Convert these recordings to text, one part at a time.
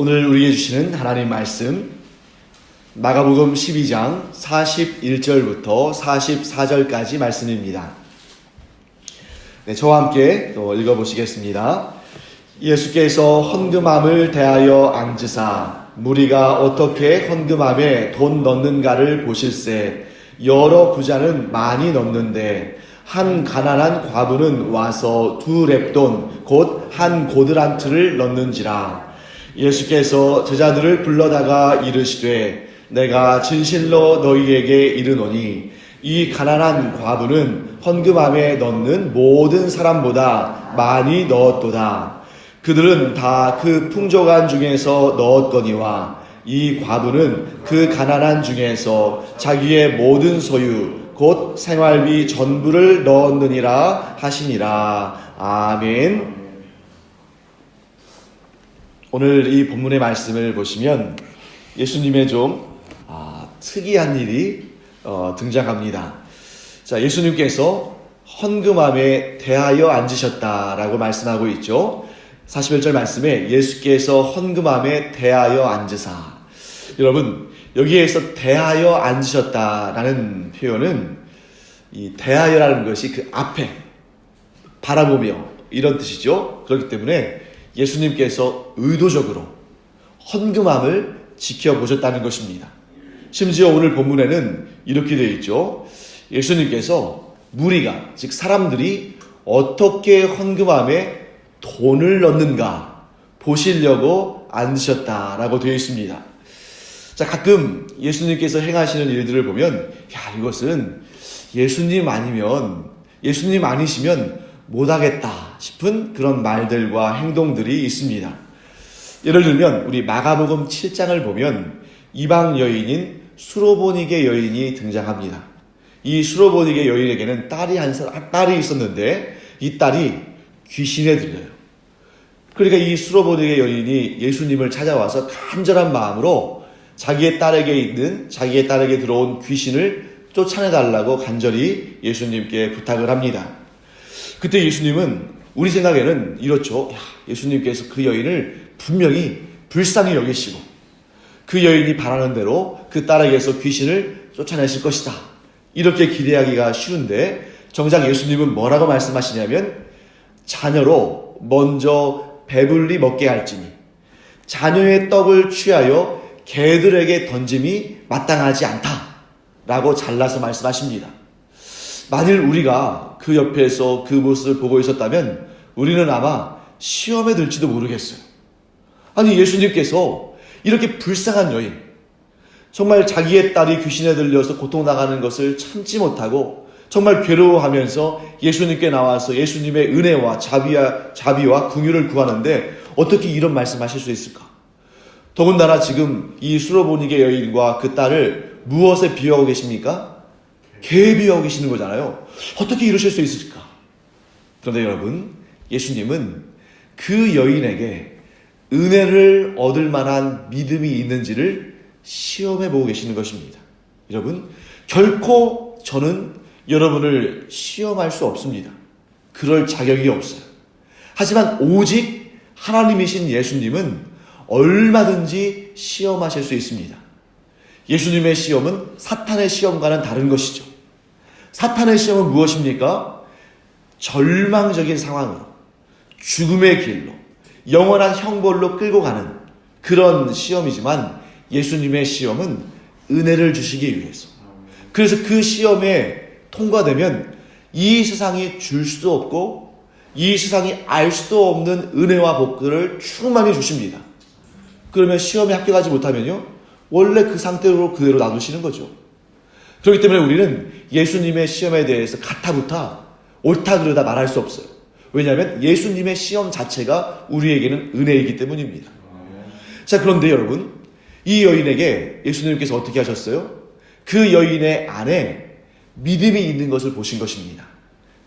오늘 우리에게 주시는 하나님 말씀 마가복음 12장 41절부터 44절까지 말씀입니다. 저와 함께 또 읽어보시겠습니다. 예수께서 헌금함을 대하여 앉으사 무리가 어떻게 헌금함에 돈 넣는가를 보실세. 여러 부자는 많이 넣는데 한 가난한 과부는 와서 2렙돈 곧 한 고드란트를 넣는지라. 예수께서 제자들을 불러다가 이르시되 내가 진실로 너희에게 이르노니 이 가난한 과부는 헌금함에 넣는 모든 사람보다 많이 넣었도다. 그들은 다 그 풍족한 중에서 넣었거니와 이 과부는 그 가난한 중에서 자기의 모든 소유 곧 생활비 전부를 넣었느니라 하시니라. 아멘. 오늘 이 본문의 말씀을 보시면 예수님의 좀 특이한 일이 등장합니다. 자, 예수님께서 헌금함에 대하여 앉으셨다라고 말씀하고 있죠. 41절 말씀에 예수께서 헌금함에 대하여 앉으사. 여러분, 여기에서 대하여 앉으셨다라는 표현은 이 대하여라는 것이 그 앞에 바라보며 이런 뜻이죠. 그렇기 때문에 예수님께서 의도적으로 헌금함을 지켜보셨다는 것입니다. 심지어 오늘 본문에는 이렇게 되어 있죠. 예수님께서 무리가, 즉 사람들이 어떻게 헌금함에 돈을 넣는가 보시려고 앉으셨다라고 되어 있습니다. 자, 가끔 예수님께서 행하시는 일들을 보면 이것은 예수님 아니시면 못하겠다 싶은 그런 말들과 행동들이 있습니다. 예를 들면 우리 마가복음 7장을 보면 이방 여인인 수로보니게 여인이 등장합니다. 이 수로보니게 여인에게는 딸이 있었는데 이 딸이 귀신에 들려요. 그러니까 이 수로보니게 여인이 예수님을 찾아와서 간절한 마음으로 자기의 딸에게 들어온 귀신을 쫓아내달라고 간절히 예수님께 부탁을 합니다. 그때 예수님은 우리 생각에는 이렇죠. 예수님께서 그 여인을 분명히 불쌍히 여기시고 그 여인이 바라는 대로 그 딸에게서 귀신을 쫓아내실 것이다. 이렇게 기대하기가 쉬운데 정작 예수님은 뭐라고 말씀하시냐면 자녀로 먼저 배불리 먹게 할지니 자녀의 떡을 취하여 개들에게 던짐이 마땅하지 않다라고 잘라서 말씀하십니다. 만일 우리가 그 옆에서 그 모습을 보고 있었다면 우리는 아마 시험에 들지도 모르겠어요. 아니, 예수님께서 이렇게 불쌍한 여인, 정말 자기의 딸이 귀신에 들려서 고통당하는 것을 참지 못하고 정말 괴로워하면서 예수님께 나와서 예수님의 은혜와 자비와 긍휼을 구하는데 어떻게 이런 말씀하실 수 있을까? 더군다나 지금 이 수로보니게 여인과 그 딸을 무엇에 비유하고 계십니까? 개에 비유하고 계시는 거잖아요. 어떻게 이러실 수 있을까? 그런데 여러분, 예수님은 그 여인에게 은혜를 얻을 만한 믿음이 있는지를 시험해 보고 계시는 것입니다. 여러분, 결코 저는 여러분을 시험할 수 없습니다. 그럴 자격이 없어요. 하지만 오직 하나님이신 예수님은 얼마든지 시험하실 수 있습니다. 예수님의 시험은 사탄의 시험과는 다른 것이죠. 사탄의 시험은 무엇입니까? 절망적인 상황으로, 죽음의 길로, 영원한 형벌로 끌고 가는 그런 시험이지만 예수님의 시험은 은혜를 주시기 위해서. 그래서 그 시험에 통과되면 이 세상이 줄 수도 없고 이 세상이 알 수도 없는 은혜와 복들을 충만히 주십니다. 그러면 시험에 합격하지 못하면요, 원래 그 상태로 그대로 놔두시는 거죠. 그렇기 때문에 우리는 예수님의 시험에 대해서 가타부타 옳다 그르다 말할 수 없어요. 왜냐하면 예수님의 시험 자체가 우리에게는 은혜이기 때문입니다. 자, 그런데 여러분, 이 여인에게 예수님께서 어떻게 하셨어요? 그 여인의 안에 믿음이 있는 것을 보신 것입니다.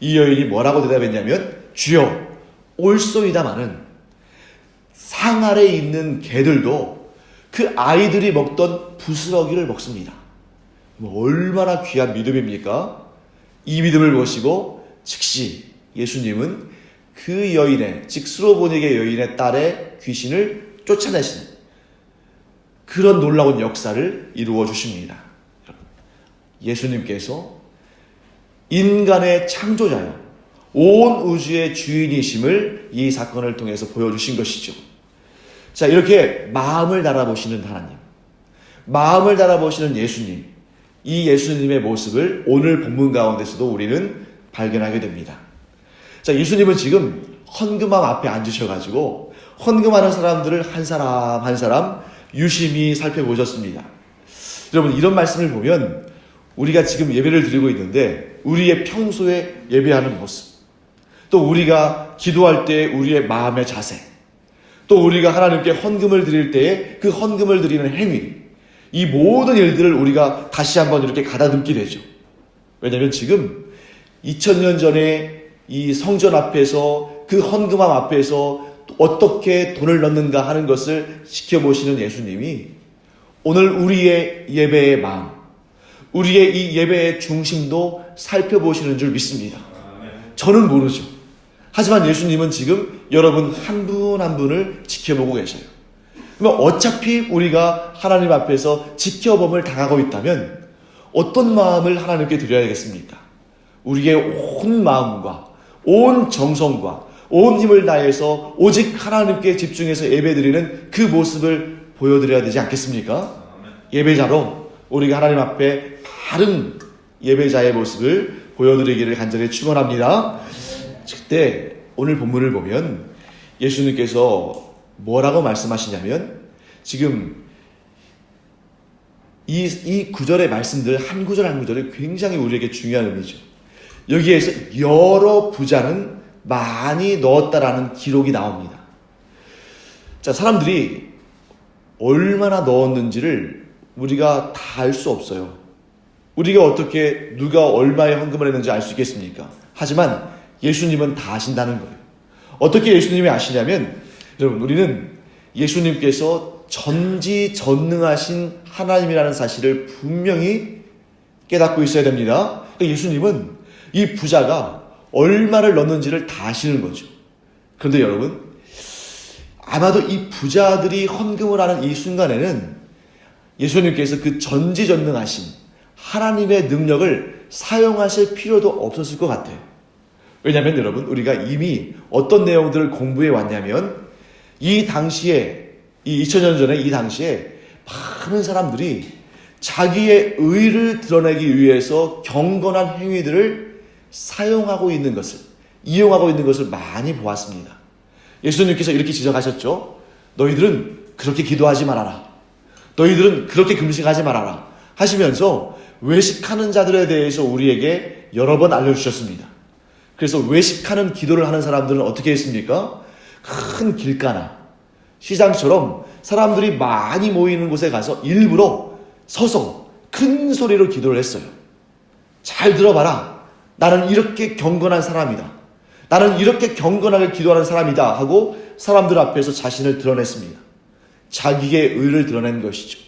이 여인이 뭐라고 대답했냐면 주여 올소이다마는 상 아래에 있는 개들도 그 아이들이 먹던 부스러기를 먹습니다. 얼마나 귀한 믿음입니까? 이 믿음을 보시고 즉시 예수님은 그 여인의, 즉 수로보니게 여인의 딸의 귀신을 쫓아내시는 그런 놀라운 역사를 이루어 주십니다. 예수님께서 인간의 창조자요, 온 우주의 주인이심을 이 사건을 통해서 보여주신 것이죠. 자, 이렇게 마음을 달아보시는 하나님, 마음을 달아보시는 예수님, 이 예수님의 모습을 오늘 본문 가운데서도 우리는 발견하게 됩니다. 자, 예수님은 지금 헌금함 앞에 앉으셔가지고 헌금하는 사람들을 한 사람 한 사람 유심히 살펴보셨습니다. 여러분, 이런 말씀을 보면 우리가 지금 예배를 드리고 있는데 우리의 평소에 예배하는 모습, 또 우리가 기도할 때 우리의 마음의 자세, 또 우리가 하나님께 헌금을 드릴 때에 그 헌금을 드리는 행위, 이 모든 일들을 우리가 다시 한번 이렇게 가다듬게 되죠. 왜냐하면 지금 2000년 전에 이 성전 앞에서 그 헌금함 앞에서 어떻게 돈을 넣는가 하는 것을 지켜보시는 예수님이 오늘 우리의 예배의 마음, 우리의 이 예배의 중심도 살펴보시는 줄 믿습니다. 저는 모르죠. 하지만 예수님은 지금 여러분 한 분 한 분을 지켜보고 계셔요. 그러면 어차피 우리가 하나님 앞에서 지켜봄을 당하고 있다면 어떤 마음을 하나님께 드려야겠습니까? 우리의 온 마음과 온 정성과 온 힘을 다해서 오직 하나님께 집중해서 예배드리는 그 모습을 보여드려야 되지 않겠습니까? 예배자로 우리가 하나님 앞에 바른 예배자의 모습을 보여드리기를 간절히 축원합니다. 그때 오늘 본문을 보면 예수님께서 뭐라고 말씀하시냐면 지금 이 구절의 말씀들 한 구절 한 구절이 굉장히 우리에게 중요한 의미죠. 여기에서 여러 부자는 많이 넣었다라는 기록이 나옵니다. 자, 사람들이 얼마나 넣었는지를 우리가 다 알 수 없어요. 우리가 어떻게 누가 얼마의 헌금을 했는지 알 수 있겠습니까? 하지만 예수님은 다 아신다는 거예요. 어떻게 예수님이 아시냐면 여러분, 우리는 예수님께서 전지전능하신 하나님이라는 사실을 분명히 깨닫고 있어야 됩니다. 그러니까 예수님은 이 부자가 얼마를 넣는지를 다 아시는 거죠. 그런데 여러분, 아마도 이 부자들이 헌금을 하는 이 순간에는 예수님께서 그 전지전능하신 하나님의 능력을 사용하실 필요도 없었을 것 같아요. 왜냐하면 여러분, 우리가 이미 어떤 내용들을 공부해 왔냐면 이 당시에, 이 2000년 전에 이 당시에 많은 사람들이 자기의 의를 드러내기 위해서 경건한 행위들을 사용하고 있는 것을, 이용하고 있는 것을 많이 보았습니다. 예수님께서 이렇게 지적하셨죠. 너희들은 그렇게 기도하지 말아라. 너희들은 그렇게 금식하지 말아라. 하시면서 외식하는 자들에 대해서 우리에게 여러 번 알려주셨습니다. 그래서 외식하는 기도를 하는 사람들은 어떻게 했습니까? 큰 길가나 시장처럼 사람들이 많이 모이는 곳에 가서 일부러 서서 큰 소리로 기도를 했어요. 잘 들어봐라. 나는 이렇게 경건한 사람이다. 나는 이렇게 경건하게 기도하는 사람이다 하고 사람들 앞에서 자신을 드러냈습니다. 자기의 의를 드러낸 것이죠.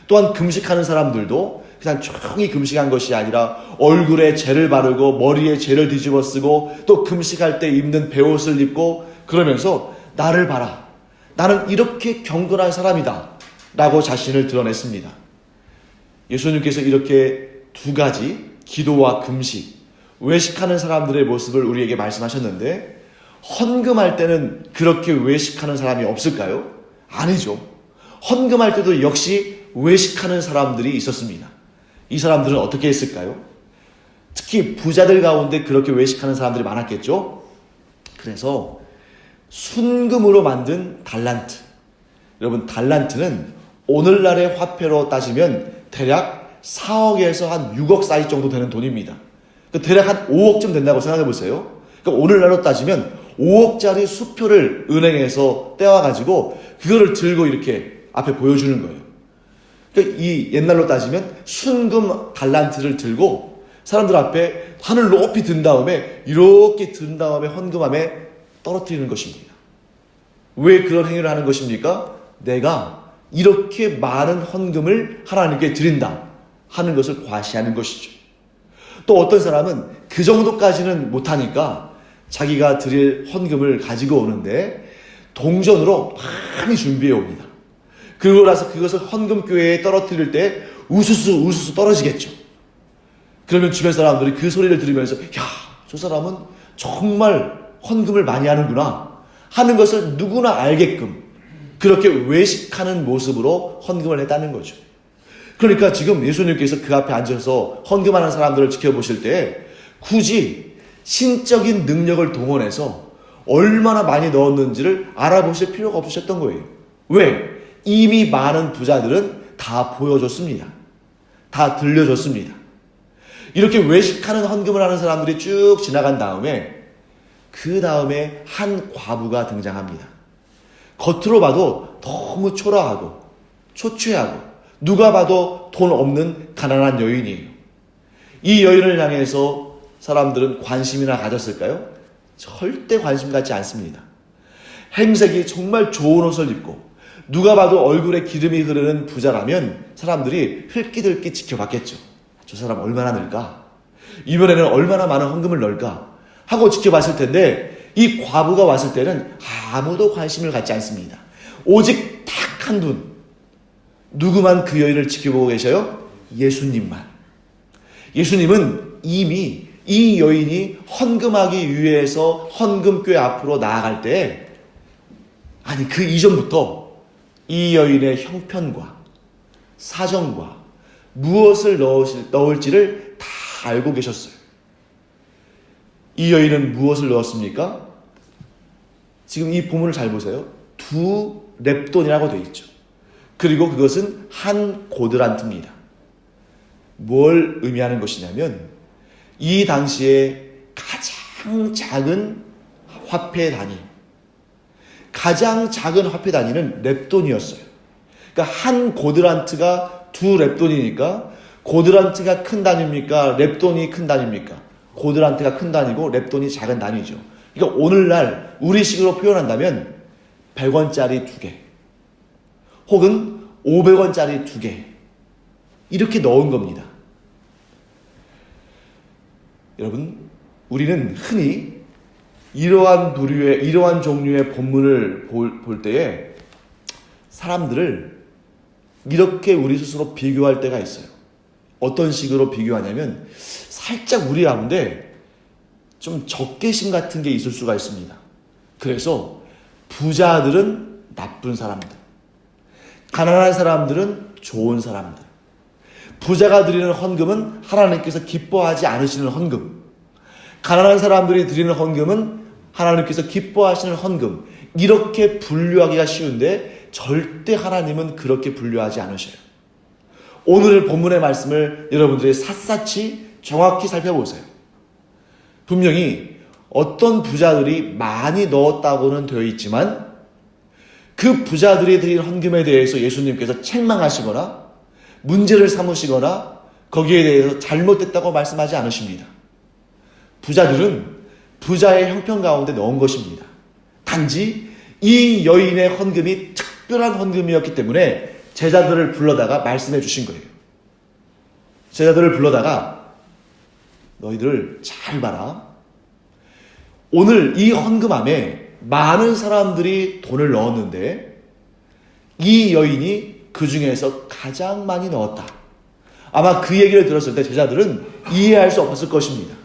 또한 금식하는 사람들도 그냥 조용히 금식한 것이 아니라 얼굴에 재를 바르고 머리에 재를 뒤집어 쓰고 또 금식할 때 입는 베옷을 입고 그러면서 나를 봐라. 나는 이렇게 경건한 사람이다 라고 자신을 드러냈습니다. 예수님께서 이렇게 두 가지 기도와 금식, 외식하는 사람들의 모습을 우리에게 말씀하셨는데 헌금할 때는 그렇게 외식하는 사람이 없을까요? 아니죠. 헌금할 때도 역시 외식하는 사람들이 있었습니다. 이 사람들은 어떻게 했을까요? 특히 부자들 가운데 그렇게 외식하는 사람들이 많았겠죠. 그래서 순금으로 만든 달란트, 여러분 달란트는 오늘날의 화폐로 따지면 대략 4억에서 한 6억 사이 정도 되는 돈입니다. 대략 한 5억쯤 된다고 생각해 보세요. 그러니까 오늘날로 따지면 5억짜리 수표를 은행에서 떼와가지고 그거를 들고 이렇게 앞에 보여주는 거예요. 그러니까 이 옛날로 따지면 순금 달란트를 들고 사람들 앞에 하늘 높이 든 다음에 이렇게 든 다음에 헌금함에 떨어뜨리는 것입니다. 왜 그런 행위를 하는 것입니까? 내가 이렇게 많은 헌금을 하나님께 드린다 하는 것을 과시하는 것이죠. 또 어떤 사람은 그 정도까지는 못하니까 자기가 드릴 헌금을 가지고 오는데 동전으로 많이 준비해 옵니다. 그러고 나서 그것을 헌금교회에 떨어뜨릴 때 우수수 떨어지겠죠. 그러면 주변 사람들이 그 소리를 들으면서 야, 저 사람은 정말 헌금을 많이 하는구나 하는 것을 누구나 알게끔 그렇게 외식하는 모습으로 헌금을 했다는 거죠. 그러니까 지금 예수님께서 그 앞에 앉아서 헌금하는 사람들을 지켜보실 때 굳이 신적인 능력을 동원해서 얼마나 많이 넣었는지를 알아보실 필요가 없으셨던 거예요. 왜? 이미 많은 부자들은 다 보여줬습니다. 다 들려줬습니다. 이렇게 외식하는 헌금을 하는 사람들이 쭉 지나간 다음에 그 다음에 한 과부가 등장합니다. 겉으로 봐도 너무 초라하고 초췌하고 누가 봐도 돈 없는 가난한 여인이에요. 이 여인을 향해서 사람들은 관심이나 가졌을까요? 절대 관심 갖지 않습니다. 행색이 정말 좋은 옷을 입고 누가 봐도 얼굴에 기름이 흐르는 부자라면 사람들이 흘끼들끼 지켜봤겠죠. 저 사람 얼마나 넣을까? 이번에는 얼마나 많은 헌금을 넣을까? 하고 지켜봤을 텐데 이 과부가 왔을 때는 아무도 관심을 갖지 않습니다. 오직 딱 한 분, 누구만 그 여인을 지켜보고 계셔요? 예수님만. 예수님은 이미 이 여인이 헌금하기 위해서 헌금교회 앞으로 나아갈 때, 아니 그 이전부터 이 여인의 형편과 사정과 무엇을 넣을지를 다 알고 계셨어요. 이 여인은 무엇을 넣었습니까? 지금 이 본문을 잘 보세요. 2 렙돈이라고 되어 있죠. 그리고 그것은 한 고드란트입니다. 뭘 의미하는 것이냐면 이 당시에 가장 작은 화폐 단위, 가장 작은 화폐 단위는 렙돈이었어요. 그러니까 한 고드란트가 2 렙돈이니까 고드란트가 큰 단위입니까? 렙돈이 큰 단위입니까? 고드란트가 큰 단위고 렙돈이 작은 단위죠. 그러니까 오늘날 우리식으로 표현한다면 100원짜리 2개 혹은 500원짜리 2개 이렇게 넣은 겁니다. 여러분, 우리는 흔히 이러한 종류의 본문을 볼 때에 사람들을 이렇게 우리 스스로 비교할 때가 있어요. 어떤 식으로 비교하냐면 살짝 우리 가운데 좀 적개심 같은 게 있을 수가 있습니다. 그래서 부자들은 나쁜 사람들, 가난한 사람들은 좋은 사람들, 부자가 드리는 헌금은 하나님께서 기뻐하지 않으시는 헌금, 가난한 사람들이 드리는 헌금은 하나님께서 기뻐하시는 헌금, 이렇게 분류하기가 쉬운데 절대 하나님은 그렇게 분류하지 않으셔요. 오늘 본문의 말씀을 여러분들이 샅샅이 정확히 살펴보세요. 분명히 어떤 부자들이 많이 넣었다고는 되어 있지만 그 부자들이 드린 헌금에 대해서 예수님께서 책망하시거나 문제를 삼으시거나 거기에 대해서 잘못됐다고 말씀하지 않으십니다. 부자들은 부자의 형편 가운데 넣은 것입니다. 단지 이 여인의 헌금이 특별한 헌금이었기 때문에 제자들을 불러다가 말씀해 주신 거예요. 제자들을 불러다가 너희들 잘 봐라. 오늘 이 헌금함에 많은 사람들이 돈을 넣었는데 이 여인이 그 중에서 가장 많이 넣었다. 아마 그 얘기를 들었을 때 제자들은 이해할 수 없었을 것입니다.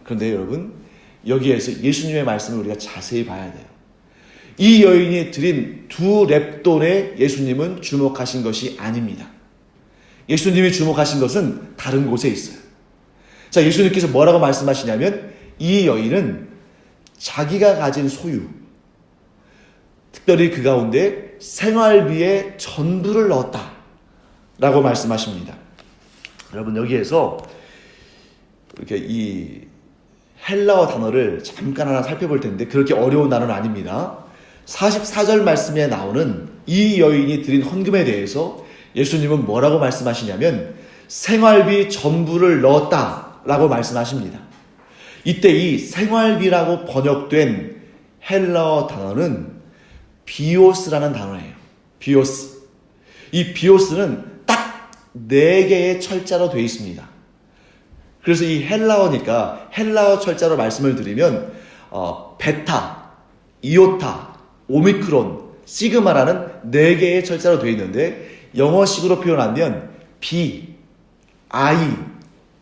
그런데 여러분, 여기에서 예수님의 말씀을 우리가 자세히 봐야 돼요. 이 여인이 드린 2 렙돈에 예수님은 주목하신 것이 아닙니다. 예수님이 주목하신 것은 다른 곳에 있어요. 자, 예수님께서 뭐라고 말씀하시냐면 이 여인은 자기가 가진 소유, 특별히 그 가운데 생활비의 전부를 넣었다 라고 말씀하십니다. 여러분, 여기에서 이렇게 이 헬라어 단어를 잠깐 하나 살펴볼 텐데 그렇게 어려운 단어는 아닙니다. 44절 말씀에 나오는 이 여인이 드린 헌금에 대해서 예수님은 뭐라고 말씀하시냐면 생활비 전부를 넣었다 라고 말씀하십니다. 이때 이 생활비라고 번역된 헬라어 단어는 비오스라는 단어예요. 비오스. 이 비오스는 딱 4개의 철자로 되어 있습니다. 그래서 이 헬라어니까 헬라어 철자로 말씀을 드리면 베타, 이오타, 오미크론, 시그마라는 4개의 철자로 되어 있는데 영어식으로 표현하면 B, I,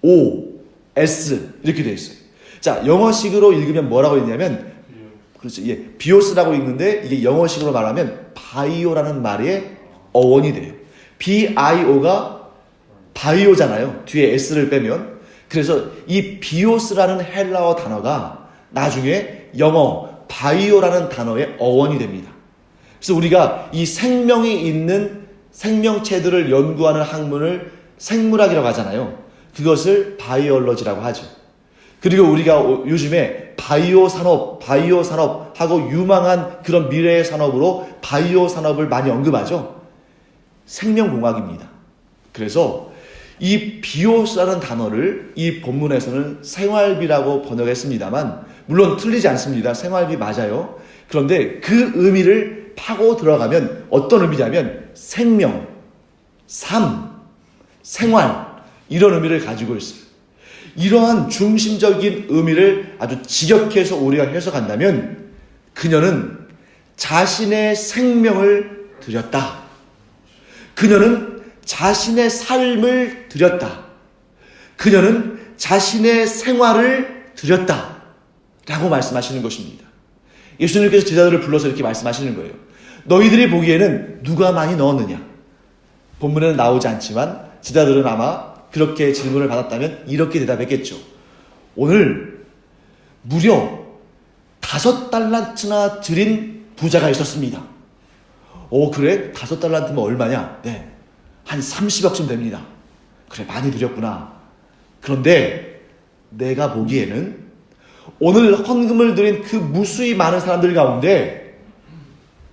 O, S 이렇게 되어 있어요. 자, 영어식으로 읽으면 뭐라고 읽냐면 그렇죠. 예, 비오스라고 읽는데 이게 영어식으로 말하면 바이오라는 말의 어원이 돼요. B-I-O가 바이오잖아요. 뒤에 S를 빼면. 그래서 이 비오스라는 헬라어 단어가 나중에 영어 바이오라는 단어의 어원이 됩니다. 그래서 우리가 이 생명이 있는 생명체들을 연구하는 학문을 생물학이라고 하잖아요. 그것을 바이올로지라고 하죠. 그리고 우리가 요즘에 바이오 산업하고 유망한 그런 미래의 산업으로 바이오 산업을 많이 언급하죠. 생명공학입니다. 그래서 이 비오스라는 단어를 이 본문에서는 생활비라고 번역했습니다만 물론 틀리지 않습니다. 생활비 맞아요. 그런데 그 의미를 파고 들어가면 어떤 의미냐면 생명, 삶, 생활 이런 의미를 가지고 있어요. 이러한 중심적인 의미를 아주 직역해서 우리가 해석한다면 그녀는 자신의 생명을 드렸다. 그녀는 자신의 삶을 드렸다. 그녀는 자신의 생활을 드렸다. 라고 말씀하시는 것입니다. 예수님께서 제자들을 불러서 이렇게 말씀하시는 거예요. 너희들이 보기에는 누가 많이 넣었느냐? 본문에는 나오지 않지만 제자들은 아마 그렇게 질문을 받았다면 이렇게 대답했겠죠. 오늘 무려 5달란트나 드린 부자가 있었습니다. 오, 그래? 5달란트면 얼마냐? 네, 한 30억쯤 됩니다. 그래, 많이 드렸구나. 그런데 내가 보기에는 오늘 헌금을 드린 그 무수히 많은 사람들 가운데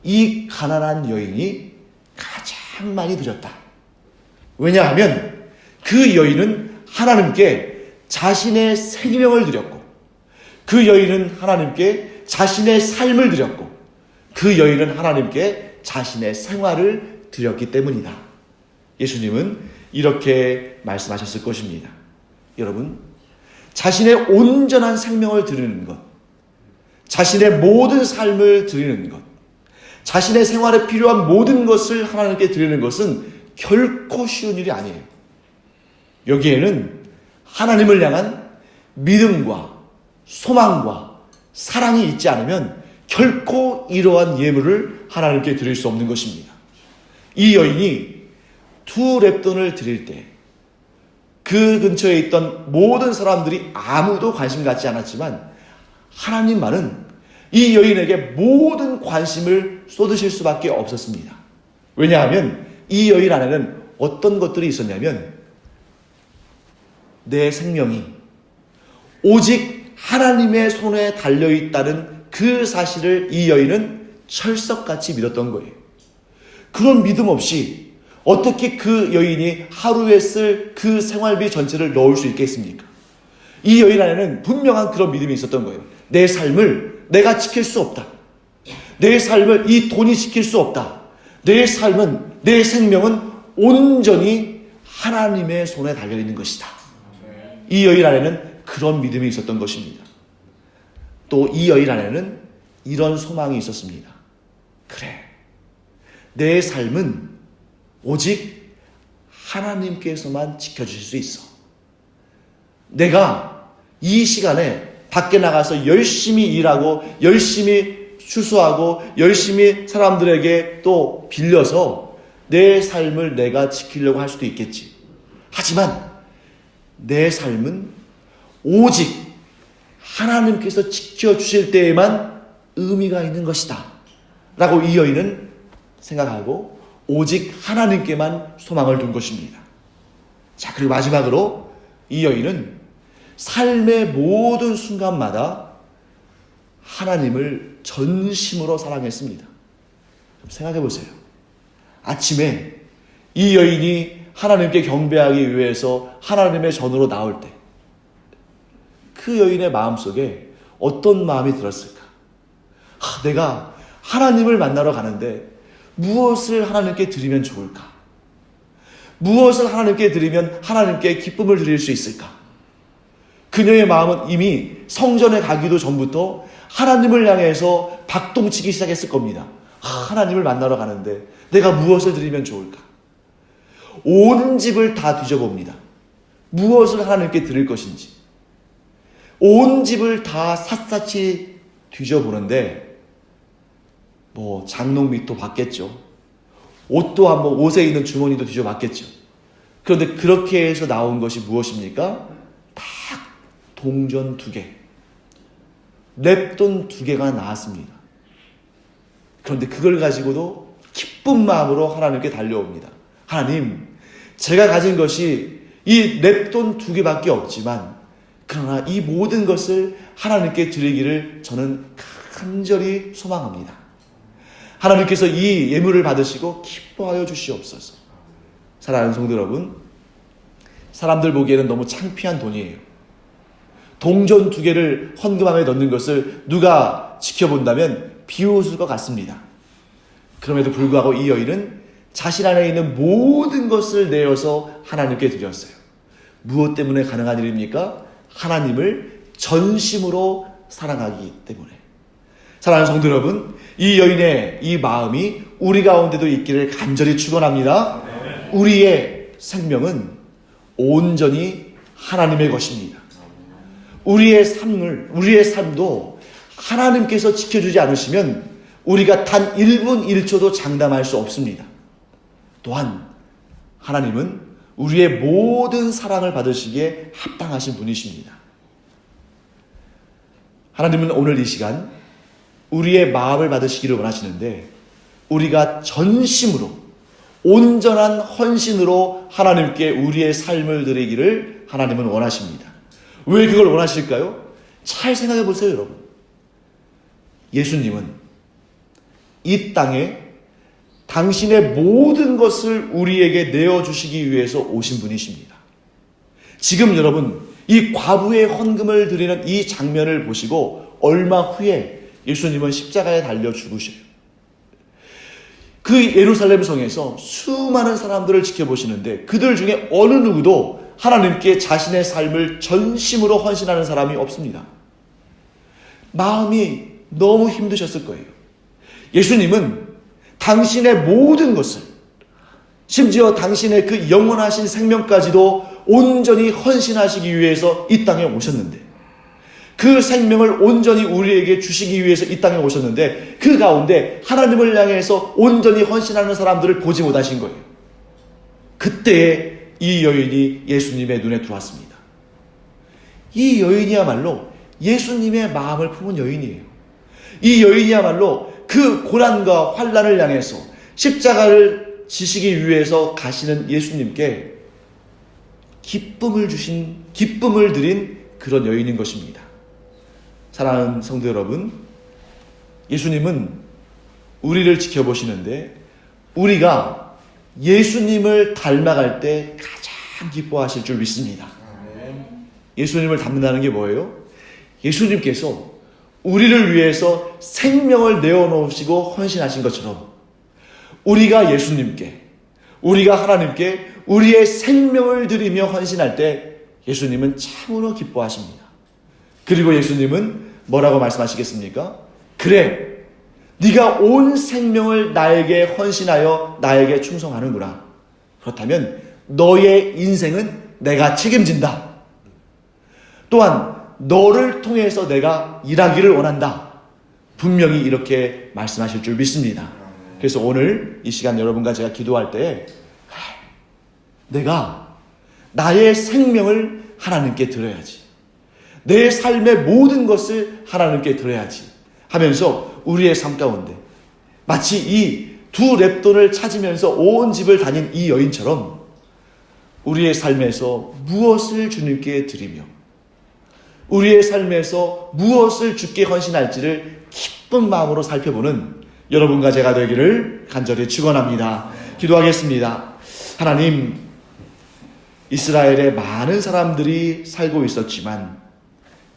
이 가난한 여인이 가장 많이 드렸다. 왜냐하면 그 여인은 하나님께 자신의 생명을 드렸고, 그 여인은 하나님께 자신의 삶을 드렸고, 그 여인은 하나님께 자신의 생활을 드렸기 때문이다. 예수님은 이렇게 말씀하셨을 것입니다. 여러분, 자신의 온전한 생명을 드리는 것, 자신의 모든 삶을 드리는 것, 자신의 생활에 필요한 모든 것을 하나님께 드리는 것은 결코 쉬운 일이 아니에요. 여기에는 하나님을 향한 믿음과 소망과 사랑이 있지 않으면 결코 이러한 예물을 하나님께 드릴 수 없는 것입니다. 이 여인이 2렙돈을 드릴 때 그 근처에 있던 모든 사람들이 아무도 관심 갖지 않았지만 하나님만은 이 여인에게 모든 관심을 쏟으실 수밖에 없었습니다. 왜냐하면 이 여인 안에는 어떤 것들이 있었냐면 내 생명이 오직 하나님의 손에 달려있다는 그 사실을 이 여인은 철석같이 믿었던 거예요. 그런 믿음 없이 어떻게 그 여인이 하루에 쓸 그 생활비 전체를 넣을 수 있겠습니까? 이 여인 안에는 분명한 그런 믿음이 있었던 거예요. 내 삶을 내가 지킬 수 없다. 내 삶을 이 돈이 지킬 수 없다. 내 삶은, 내 생명은 온전히 하나님의 손에 달려있는 것이다. 이 여인 안에는 그런 믿음이 있었던 것입니다. 또 이 여인 안에는 이런 소망이 있었습니다. 그래, 내 삶은 오직 하나님께서만 지켜주실 수 있어. 내가 이 시간에 밖에 나가서 열심히 일하고 열심히 추수하고 열심히 사람들에게 또 빌려서 내 삶을 내가 지키려고 할 수도 있겠지. 하지만 내 삶은 오직 하나님께서 지켜주실 때에만 의미가 있는 것이다 라고 이 여인은 생각하고 오직 하나님께만 소망을 둔 것입니다. 자, 그리고 마지막으로 이 여인은 삶의 모든 순간마다 하나님을 전심으로 사랑했습니다. 생각해 보세요. 아침에 이 여인이 하나님께 경배하기 위해서 하나님의 전으로 나올 때 그 여인의 마음속에 어떤 마음이 들었을까? 내가 하나님을 만나러 가는데 무엇을 하나님께 드리면 좋을까? 무엇을 하나님께 드리면 하나님께 기쁨을 드릴 수 있을까? 그녀의 마음은 이미 성전에 가기도 전부터 하나님을 향해서 박동치기 시작했을 겁니다. 하나님을 만나러 가는데 내가 무엇을 드리면 좋을까? 온 집을 다 뒤져봅니다. 무엇을 하나님께 드릴 것인지. 온 집을 다 샅샅이 뒤져보는데 장롱 밑도 봤겠죠. 옷도 한번 옷에 있는 주머니도 뒤져봤겠죠. 그런데 그렇게 해서 나온 것이 무엇입니까? 딱 동전 2개, 랩돈 2개가 나왔습니다. 그런데 그걸 가지고도 기쁜 마음으로 하나님께 달려옵니다. 하나님, 제가 가진 것이 이 랩돈 2개밖에 없지만 그러나 이 모든 것을 하나님께 드리기를 저는 간절히 소망합니다. 하나님께서 이 예물을 받으시고 기뻐하여 주시옵소서. 사랑하는 성도 여러분, 사람들 보기에는 너무 창피한 돈이에요. 동전 2개를 헌금함에 넣는 것을 누가 지켜본다면 비웃을 것 같습니다. 그럼에도 불구하고 이 여인은 자신 안에 있는 모든 것을 내어서 하나님께 드렸어요. 무엇 때문에 가능한 일입니까? 하나님을 전심으로 사랑하기 때문에. 사랑하는 성도 여러분, 이 여인의 이 마음이 우리 가운데도 있기를 간절히 축원합니다. 우리의 생명은 온전히 하나님의 것입니다. 우리의 삶도 하나님께서 지켜주지 않으시면 우리가 단 1분 1초도 장담할 수 없습니다. 또한 하나님은 우리의 모든 사랑을 받으시기에 합당하신 분이십니다. 하나님은 오늘 이 시간 우리의 마음을 받으시기를 원하시는데 우리가 전심으로 온전한 헌신으로 하나님께 우리의 삶을 드리기를 하나님은 원하십니다. 왜 그걸 원하실까요? 잘 생각해 보세요, 여러분. 예수님은 이 땅에 당신의 모든 것을 우리에게 내어주시기 위해서 오신 분이십니다. 지금 여러분, 이 과부의 헌금을 드리는 이 장면을 보시고 얼마 후에 예수님은 십자가에 달려 죽으셔요. 그 예루살렘 성에서 수많은 사람들을 지켜보시는데 그들 중에 어느 누구도 하나님께 자신의 삶을 전심으로 헌신하는 사람이 없습니다. 마음이 너무 힘드셨을 거예요. 예수님은 당신의 모든 것을, 심지어 당신의 그 영원하신 생명까지도 온전히 헌신하시기 위해서 이 땅에 오셨는데, 그 생명을 온전히 우리에게 주시기 위해서 이 땅에 오셨는데, 그 가운데 하나님을 향해서 온전히 헌신하는 사람들을 보지 못하신 거예요. 그때에 이 여인이 예수님의 눈에 들어왔습니다. 이 여인이야말로 예수님의 마음을 품은 여인이에요. 이 여인이야말로 그 고난과 환난을 향해서 십자가를 지시기 위해서 가시는 예수님께 기쁨을 드린 그런 여인인 것입니다. 사랑하는 성도 여러분, 예수님은 우리를 지켜보시는데 우리가 예수님을 닮아갈 때 가장 기뻐하실 줄 믿습니다. 예수님을 닮는다는 게 뭐예요? 예수님께서 우리를 위해서 생명을 내어놓으시고 헌신하신 것처럼 우리가 예수님께, 우리가 하나님께 우리의 생명을 드리며 헌신할 때 예수님은 참으로 기뻐하십니다. 그리고 예수님은 뭐라고 말씀하시겠습니까? 그래, 네가 온 생명을 나에게 헌신하여 나에게 충성하는구나. 그렇다면 너의 인생은 내가 책임진다. 또한 너를 통해서 내가 일하기를 원한다. 분명히 이렇게 말씀하실 줄 믿습니다. 그래서 오늘 이 시간 여러분과 제가 기도할 때 내가 나의 생명을 하나님께 드려야지, 내 삶의 모든 것을 하나님께 드려야지 하면서 우리의 삶 가운데 마치 이 2랩돈을 찾으면서 온 집을 다닌 이 여인처럼 우리의 삶에서 무엇을 주님께 드리며 우리의 삶에서 무엇을 주께 헌신할지를 기쁜 마음으로 살펴보는 여러분과 제가 되기를 간절히 축원합니다. 기도하겠습니다. 하나님, 이스라엘에 많은 사람들이 살고 있었지만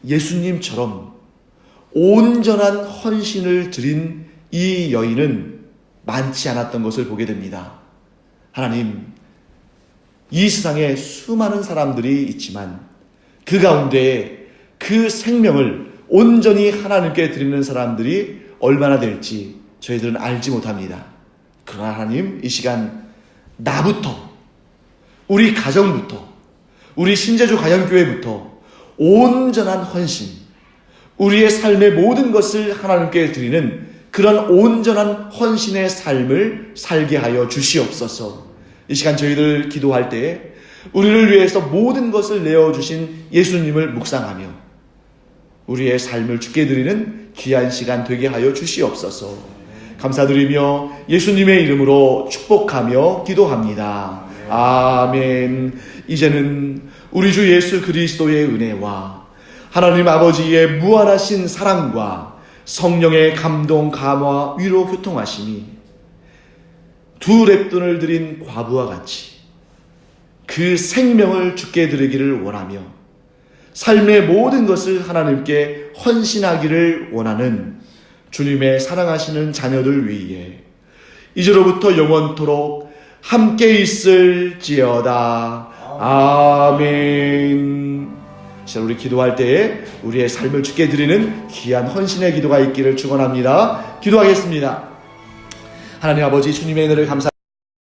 예수님처럼 온전한 헌신을 드린 이 여인은 많지 않았던 것을 보게 됩니다. 하나님, 이 세상에 수많은 사람들이 있지만 그 가운데 그 생명을 온전히 하나님께 드리는 사람들이 얼마나 될지 저희들은 알지 못합니다. 그러나 하나님, 이 시간 나부터, 우리 가정부터, 우리 신제주 가정교회부터 온전한 헌신, 우리의 삶의 모든 것을 하나님께 드리는 그런 온전한 헌신의 삶을 살게 하여 주시옵소서. 이 시간 저희들 기도할 때 우리를 위해서 모든 것을 내어주신 예수님을 묵상하며 우리의 삶을 주께 드리는 귀한 시간 되게 하여 주시옵소서. 감사드리며 예수님의 이름으로 축복하며 기도합니다. 아멘. 이제는 우리 주 예수 그리스도의 은혜와 하나님 아버지의 무한하신 사랑과 성령의 감동, 감화, 위로, 교통하심이 두 랩돈을 드린 과부와 같이 그 생명을 주께 드리기를 원하며 삶의 모든 것을 하나님께 헌신하기를 원하는 주님의 사랑하시는 자녀들 위해 이제로부터 영원토록 함께 있을지어다. 아멘. 자, 우리 기도할 때에 우리의 삶을 주께 드리는 귀한 헌신의 기도가 있기를 축원합니다. 기도하겠습니다. 하나님 아버지, 주님의 은혜를 감사